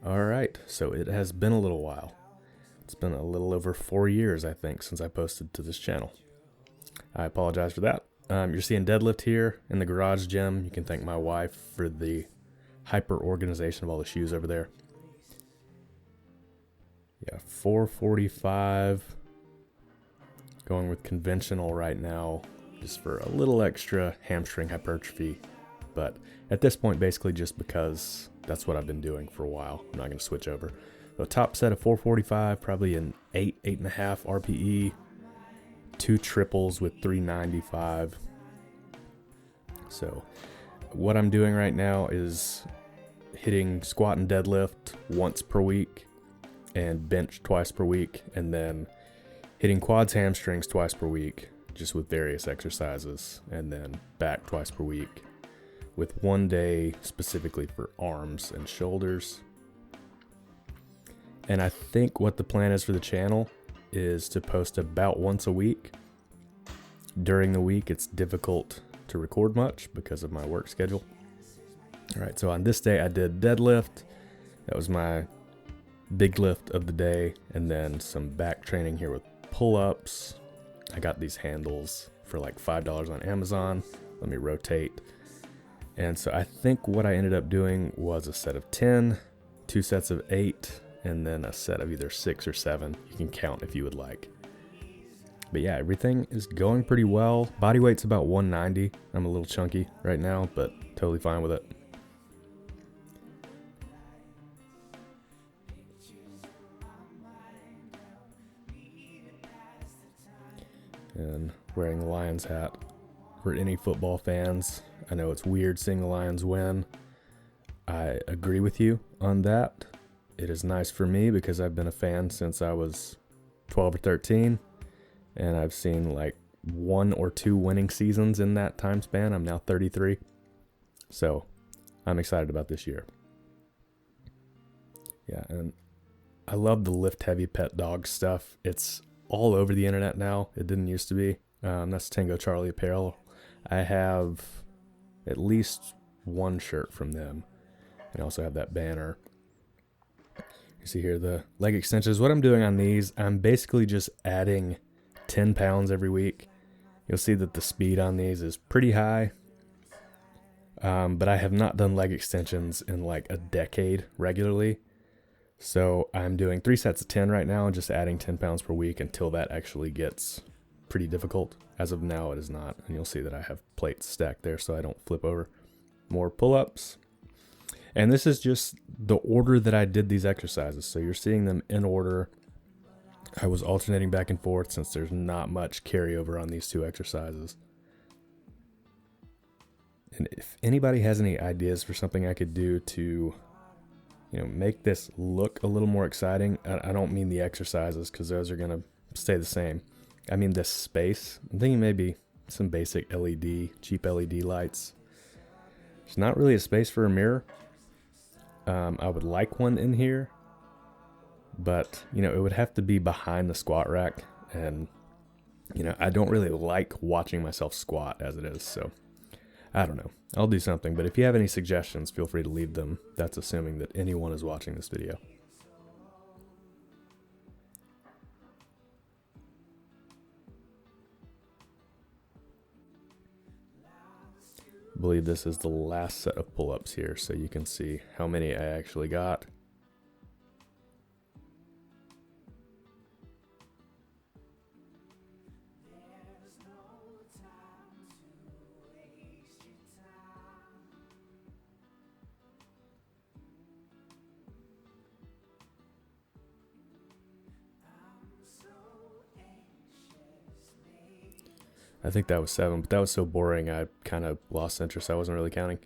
Alright, so it has been a little while. It's been a little over 4 years, I think, since I posted to this channel. I apologize for that. You're seeing Deadlift here in the garage gym. You can thank my wife for the hyper organization of all the shoes over there. Yeah, 445. Going with conventional right now, just for a little extra hamstring hypertrophy. But at this point, basically just because that's what I've been doing for a while. I'm not going to switch over. So top set of 445, probably an 8.5 RPE, 2 triples with 395. So what I'm doing right now is hitting squat and deadlift once per week and bench twice per week, and then hitting quads, hamstrings twice per week, just with various exercises, and then back twice per week, with one day specifically for arms and shoulders. And I think what the plan is for the channel is to post about once a week. During the week, it's difficult to record much because of my work schedule. All right, so on this day, I did deadlift. That was my big lift of the day, and then some back training here with pull-ups. I got these handles for like $5 on Amazon. Let me rotate. And so I think what I ended up doing was a set of 10, 2 sets of 8, and then a set of either 6 or 7. You can count if you would like. But yeah, everything is going pretty well. Body weight's about 190. I'm a little chunky right now, but totally fine with it. And wearing the Lions hat. For any football fans, I know it's weird seeing the Lions win. I agree with you on that. It is nice for me because I've been a fan since I was 12 or 13, and I've seen like 1 or 2 winning seasons in that time span. I'm now 33, so I'm excited about this year. Yeah, and I love the lift heavy pet dog stuff. It's all over the internet now. It didn't used to be. That's Tango Charlie Apparel. I have at least 1 shirt from them, and I also have that banner. You see here the leg extensions. What I'm doing on these, I'm basically just adding 10 pounds every week. You'll see that the speed on these is pretty high, but I have not done leg extensions in like a decade regularly. So I'm doing 3 sets of 10 right now and just adding 10 pounds per week until that actually gets pretty difficult. As of now, it is not. And you'll see that I have plates stacked there so I don't flip over. More pull-ups. And this is just the order that I did these exercises. So you're seeing them in order. I was alternating back and forth since there's not much carryover on these 2 exercises. And if anybody has any ideas for something I could do to, make this look a little more exciting, I don't mean the exercises because those are going to stay the same. I mean this space. I'm thinking maybe some basic LED, cheap LED lights. There's not really a space for a mirror. I would like one in here, but it would have to be behind the squat rack, and I don't really like watching myself squat as it is, so I don't know. I'll do something, but if you have any suggestions, feel free to leave them. That's assuming that anyone is watching this video. I believe this is the last set of pull-ups here, so you can see how many I actually got. I think that was 7, but that was so boring I kind of lost interest. I wasn't really counting.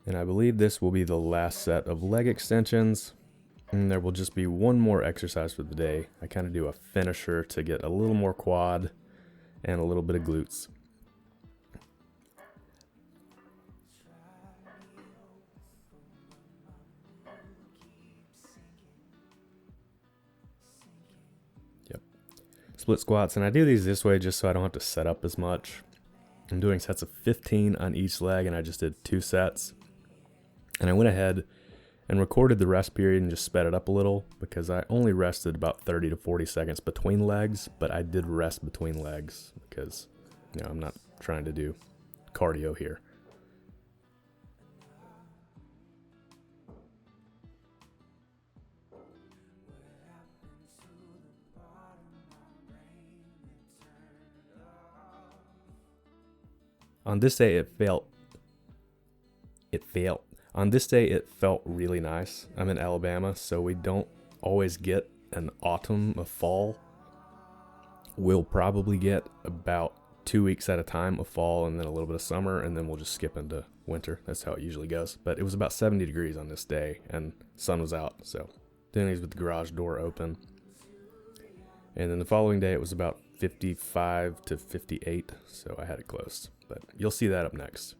And I believe this will be the last set of leg extensions. And there will just be one more exercise for the day. I kind of do a finisher to get a little more quad and a little bit of glutes. Split squats, and I do these this way just so I don't have to set up as much. I'm doing sets of 15 on each leg, and I just did 2 sets. And I went ahead and recorded the rest period and just sped it up a little because I only rested about 30 to 40 seconds between legs, but I did rest between legs because, I'm not trying to do cardio here. On this day, it felt really nice. I'm in Alabama, so we don't always get an autumn, a fall. We'll probably get about 2 weeks at a time of fall and then a little bit of summer, and then we'll just skip into winter. That's how it usually goes. But it was about 70 degrees on this day, and sun was out, so doing these with the garage door open. And then the following day, it was about 55 to 58, so I had it closed. But you'll see that up next.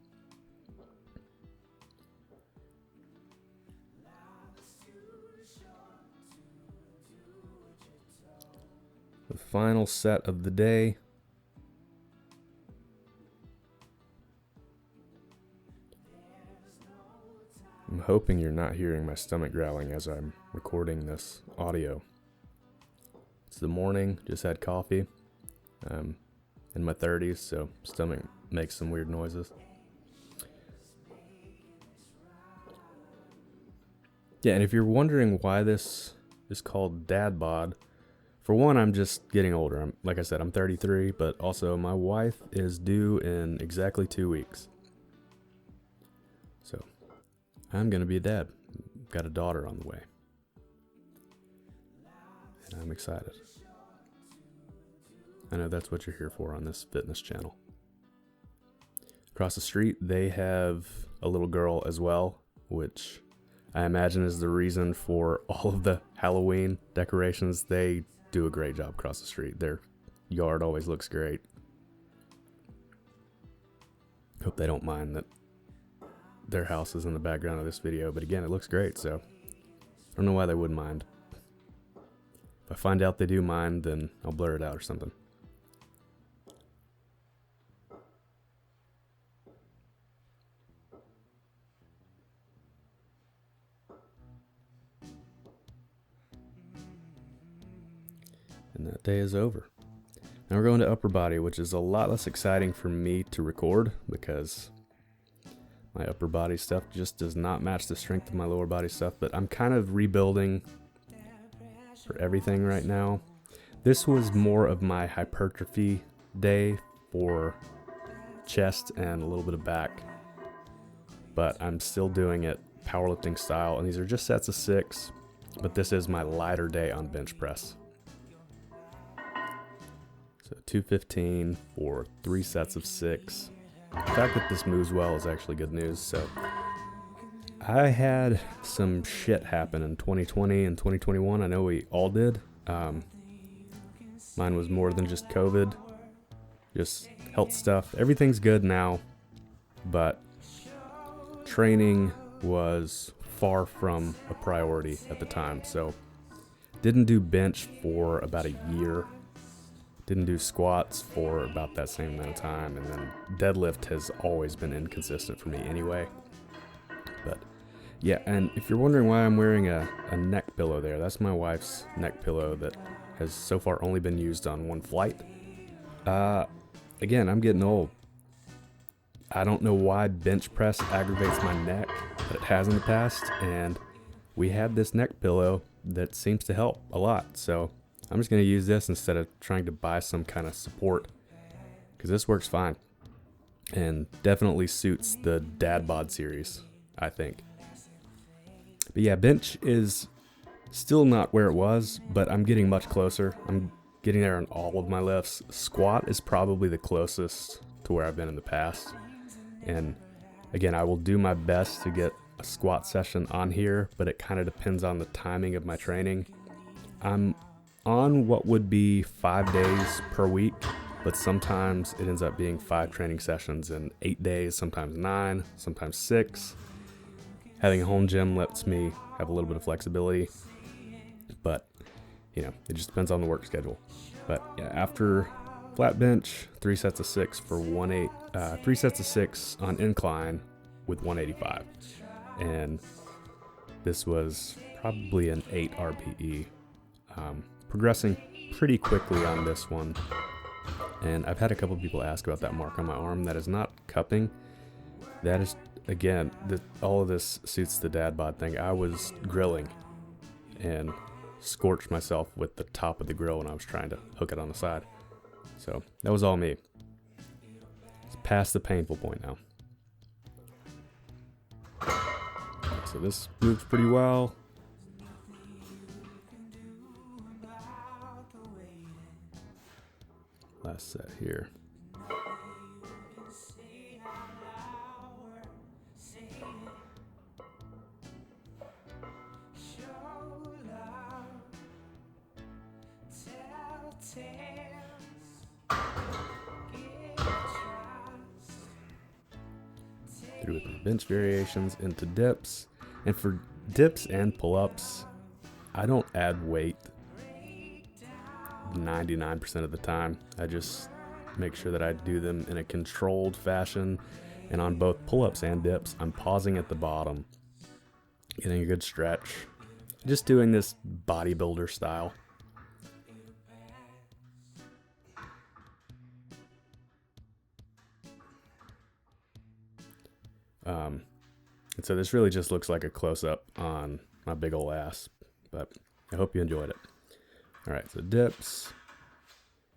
The final set of the day. I'm hoping you're not hearing my stomach growling as I'm recording this audio. It's the morning, just had coffee. In my 30s, so stomach makes some weird noises. Yeah, and if you're wondering why this is called Dad Bod, for one, I'm just getting older. Like I said, I'm 33, but also my wife is due in exactly 2 weeks. So I'm going to be a dad. Got a daughter on the way. And I'm excited. I know that's what you're here for on this fitness channel. Across the street, they have a little girl as well, which I imagine is the reason for all of the Halloween decorations. They do a great job across the street. Their yard always looks great. Hope they don't mind that their house is in the background of this video, but again, it looks great, so I don't know why they wouldn't mind. If I find out they do mind, then I'll blur it out or something. And that day is over. Now we're going to upper body, which is a lot less exciting for me to record because my upper body stuff just does not match the strength of my lower body stuff, but I'm kind of rebuilding for everything right now. This was more of my hypertrophy day for chest and a little bit of back, but I'm still doing it powerlifting style, and these are just sets of 6, but this is my lighter day on bench press. So 215 for 3 sets of 6. The fact that this moves well is actually good news. So I had some shit happen in 2020 and 2021. I know we all did. Mine was more than just COVID, just health stuff. Everything's good now, but training was far from a priority at the time. So didn't do bench for about a year. Didn't do squats for about that same amount of time, and then deadlift has always been inconsistent for me anyway. But yeah, and if you're wondering why I'm wearing a neck pillow there, that's my wife's neck pillow that has so far only been used on one flight. Again, I'm getting old. I don't know why bench press aggravates my neck, but it has in the past, and we had this neck pillow that seems to help a lot, so I'm just going to use this instead of trying to buy some kind of support, because this works fine and definitely suits the Dad Bod series, I think. But yeah, bench is still not where it was, but I'm getting much closer. I'm getting there on all of my lifts. Squat is probably the closest to where I've been in the past. And again, I will do my best to get a squat session on here, but it kind of depends on the timing of my training. I'm on what would be 5 days per week, but sometimes it ends up being 5 training sessions in 8 days, sometimes 9, sometimes 6. Having a home gym lets me have a little bit of flexibility, but it just depends on the work schedule. But yeah, after flat bench, 3 sets of 6 for 3 sets of 6 on incline with 185. And This was probably an 8 RPE. Progressing pretty quickly on this one. And I've had a couple people ask about that mark on my arm. That is not cupping. That is, again, all of this suits the dad bod thing. I was grilling and scorched myself with the top of the grill when I was trying to hook it on the side. So that was all me. It's past the painful point now. So this moves pretty well. Last set here. Through with my bench variations into dips. And for dips and pull-ups, I don't add weight 99% of the time. I just make sure that I do them in a controlled fashion. And on both pull-ups and dips, I'm pausing at the bottom, getting a good stretch. Just doing this bodybuilder style. And so this really just looks like a close-up on my big ol' ass, but I hope you enjoyed it. All right, so dips,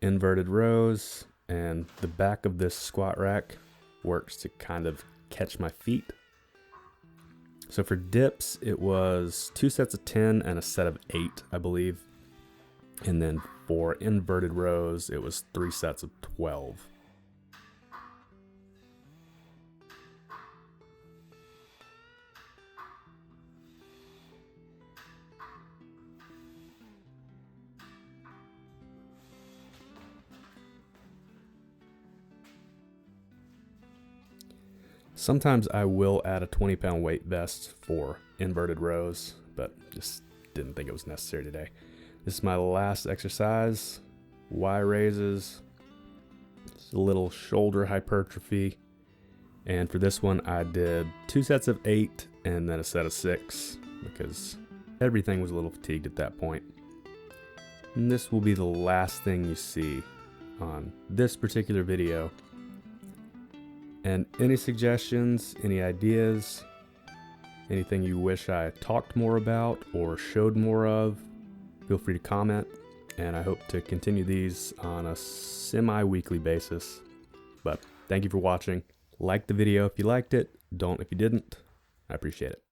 inverted rows, and the back of this squat rack works to kind of catch my feet. So for dips, it was 2 sets of 10 and a set of 8, I believe. And then for inverted rows, it was 3 sets of 12. Sometimes I will add a 20-pound weight vest for inverted rows, but just didn't think it was necessary today. This is my last exercise, Y raises, just a little shoulder hypertrophy. And for this one, I did 2 sets of 8 and then a set of 6 because everything was a little fatigued at that point. And this will be the last thing you see on this particular video. And any suggestions, any ideas, anything you wish I talked more about or showed more of, feel free to comment. And I hope to continue these on a semi-weekly basis. But thank you for watching. Like the video if you liked it. Don't if you didn't. I appreciate it.